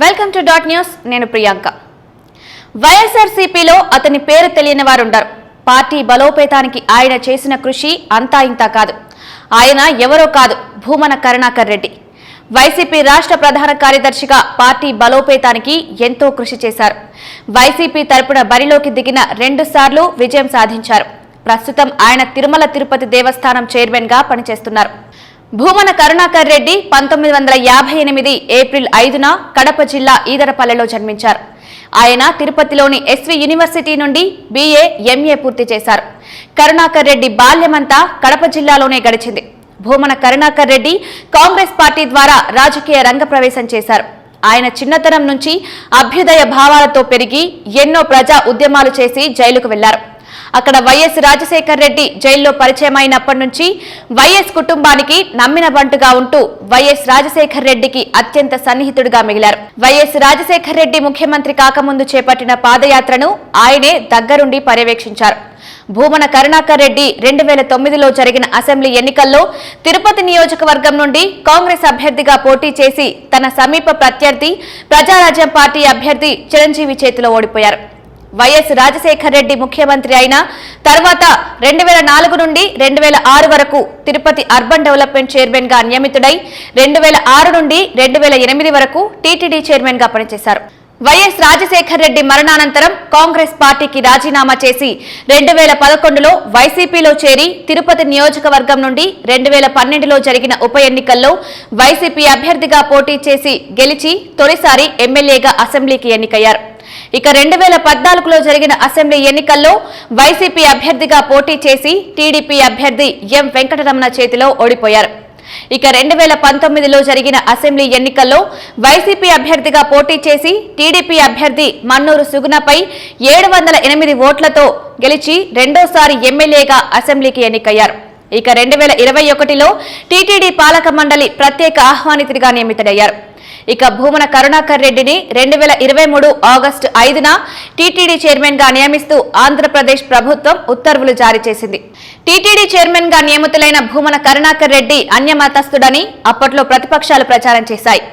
Welcome to dot news. నేను ప్రియాంక. వైఎస్ఆర్సీపీలో అతని పేరు తెలియని వారుండరు. పార్టీ బలోపేతానికి ఆయన చేసిన కృషి అంతా ఇంతా కాదు. ఆయన ఎవరో కాదు, భూమన కరుణాకర్ రెడ్డి. వైసీపీ రాష్ట్ర ప్రధాన కార్యదర్శిగా పార్టీ బలోపేతానికి ఎంతో కృషి చేశారు. వైసీపీ తరపున బరిలోకి దిగిన 2 సార్లు విజయం సాధించారు. ప్రస్తుతం ఆయన తిరుమల తిరుపతి దేవస్థానం చైర్మన్ గా పనిచేస్తున్నారు. భూమన కరుణాకర్ రెడ్డి 1958 ఏప్రిల్ 5న కడప జిల్లా ఈదరపల్లెలో జన్మించారు. ఆయన తిరుపతిలోని ఎస్వి యూనివర్సిటీ నుండి BA, MA పూర్తి చేశారు. కరుణాకర్ రెడ్డి బాల్యమంతా కడప జిల్లాలోనే గడిచింది. భూమన కరుణాకర్ రెడ్డి కాంగ్రెస్ పార్టీ ద్వారా రాజకీయ రంగ ప్రవేశం చేశారు. ఆయన చిన్నతనం నుంచి అభ్యుదయ భావాలతో పెరిగి ఎన్నో ప్రజా ఉద్యమాలు చేసి జైలుకు వెళ్లారు. అక్కడ వైఎస్ రాజశేఖర్ రెడ్డి జైల్లో పరిచయమైనప్పటి నుంచి వైఎస్ కుటుంబానికి నమ్మిన బంటుగా ఉంటూ వైఎస్ రాజశేఖర్ రెడ్డికి అత్యంత సన్నిహితుడిగా మిగిలారు. వైఎస్ రాజశేఖర్ రెడ్డి ముఖ్యమంత్రి కాకముందు చేపట్టిన పాదయాత్రను ఆయనే దగ్గరుండి పర్యవేక్షించారు. భూమన కరుణాకర్ రెడ్డి 2009లో జరిగిన అసెంబ్లీ ఎన్నికల్లో తిరుపతి నియోజకవర్గం నుండి కాంగ్రెస్ అభ్యర్థిగా పోటీ చేసి తన సమీప ప్రత్యర్థి ప్రజారాజ్యం పార్టీ అభ్యర్థి చిరంజీవి చేతిలో ఓడిపోయారు. వైఎస్ రాజశేఖర్ రెడ్డి ముఖ్యమంత్రి అయిన తర్వాత 2004 నుండి 2006 వరకు తిరుపతి అర్బన్ డెవలప్మెంట్ చైర్మన్ గా నియమితుడై 2006 నుండి 2008 వరకు టీటీడీ చైర్మన్ గా పనిచేశారు. వైఎస్ రాజశేఖర్ రెడ్డి మరణానంతరం కాంగ్రెస్ పార్టీకి రాజీనామా చేసి 2011లో వైసీపీలో చేరి తిరుపతి నియోజకవర్గం నుండి 2012లో జరిగిన ఉప ఎన్నికల్లో వైసీపీ అభ్యర్థిగా పోటీ చేసి గెలిచి తొలిసారి ఎమ్మెల్యేగా అసెంబ్లీకి ఎన్నికయ్యారు. ఇక 2014లో జరిగిన అసెంబ్లీ ఎన్నికల్లో వైసీపీ అభ్యర్థిగా పోటీ చేసి టీడీపీ అభ్యర్థి ఎం వెంకటరమణ చేతిలో ఓడిపోయారు. ఇక 2019లో జరిగిన అసెంబ్లీ ఎన్నికల్లో వైసీపీ అభ్యర్థిగా పోటీ చేసి టీడీపీ అభ్యర్థి మన్నూరు సుగుణపై 708 ఓట్లతో గెలిచి రెండోసారి ఎమ్మెల్యేగా అసెంబ్లీకి ఎన్నికయ్యారు. ఇక 2021లో టీటీడీ పాలక మండలి ప్రత్యేక ఆహ్వానితుడిగా నియమితుడయ్యారు. ఇక భూమన కరుణాకర్ రెడ్డిని 2023 ఆగస్టు 5న టీటీడీ చైర్మన్ గా నియమిస్తూ ఆంధ్రప్రదేశ్ ప్రభుత్వం ఉత్తర్వులు జారీ చేసింది. టీటీడీ చైర్మన్ గా నియమితులైన భూమన కరుణాకర్ రెడ్డి అన్యమతస్థుడని అప్పట్లో ప్రతిపక్షాలు ప్రచారం చేశాయి.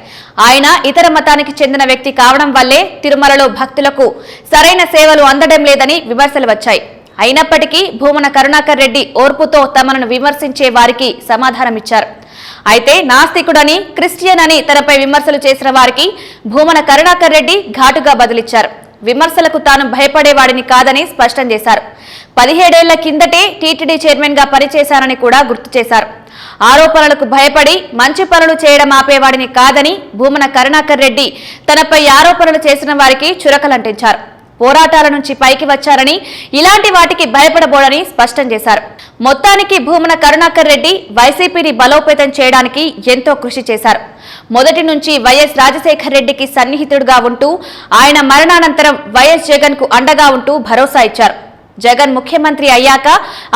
ఆయన ఇతర మతానికి చెందిన వ్యక్తి కావడం వల్లే తిరుమలలో భక్తులకు సరైన సేవలు అందడం లేదని విమర్శలు వచ్చాయి. అయినప్పటికీ భూమన కరుణాకర్ రెడ్డి ఓర్పుతో తమను విమర్శించే వారికి సమాధానమిచ్చారు. అయితే నాస్తికుడని, క్రిస్టియన్ అని తనపై విమర్శలు చేసిన వారికి భూమన కరుణాకర్ రెడ్డి ఘాటుగా బదులిచ్చారు. విమర్శలకు తాను భయపడేవాడిని కాదని స్పష్టం చేశారు. 17 ఏళ్ల కిందటే టీటీడీ చైర్మన్ గా పనిచేశారని కూడా గుర్తు చేశారు. ఆరోపణలకు భయపడి మంచి పనులు చేయడం ఆపేవాడిని కాదని భూమన కరుణాకర్ రెడ్డి తనపై ఆరోపణలు చేసిన వారికి చురకలంటించారు. పోరాటాల నుంచి పైకి వచ్చారని, ఇలాంటి వాటికి భయపడబోడని స్పష్టం చేశారు. మొత్తానికి భూమన కరుణాకర్ రెడ్డి వైసీపీని బలోపేతం చేయడానికి ఎంతో కృషి చేశారు. మొదటి నుంచి వైఎస్ రాజశేఖర్ రెడ్డికి సన్నిహితుడిగా ఉంటూ ఆయన మరణానంతరం వైఎస్ జగన్ కు అండగా ఉంటూ భరోసా ఇచ్చారు. జగన్ ముఖ్యమంత్రి అయ్యాక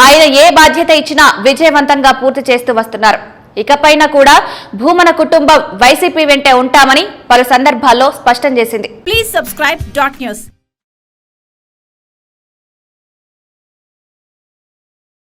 ఆయన ఏ బాధ్యత ఇచ్చినా విజయవంతంగా పూర్తి చేస్తూ వస్తున్నారు. ఇకపైన కూడా భూమన కుటుంబం వైసీపీ వెంటే ఉంటామని పలు సందర్భాల్లో స్పష్టం చేసింది. Please subscribe dot news.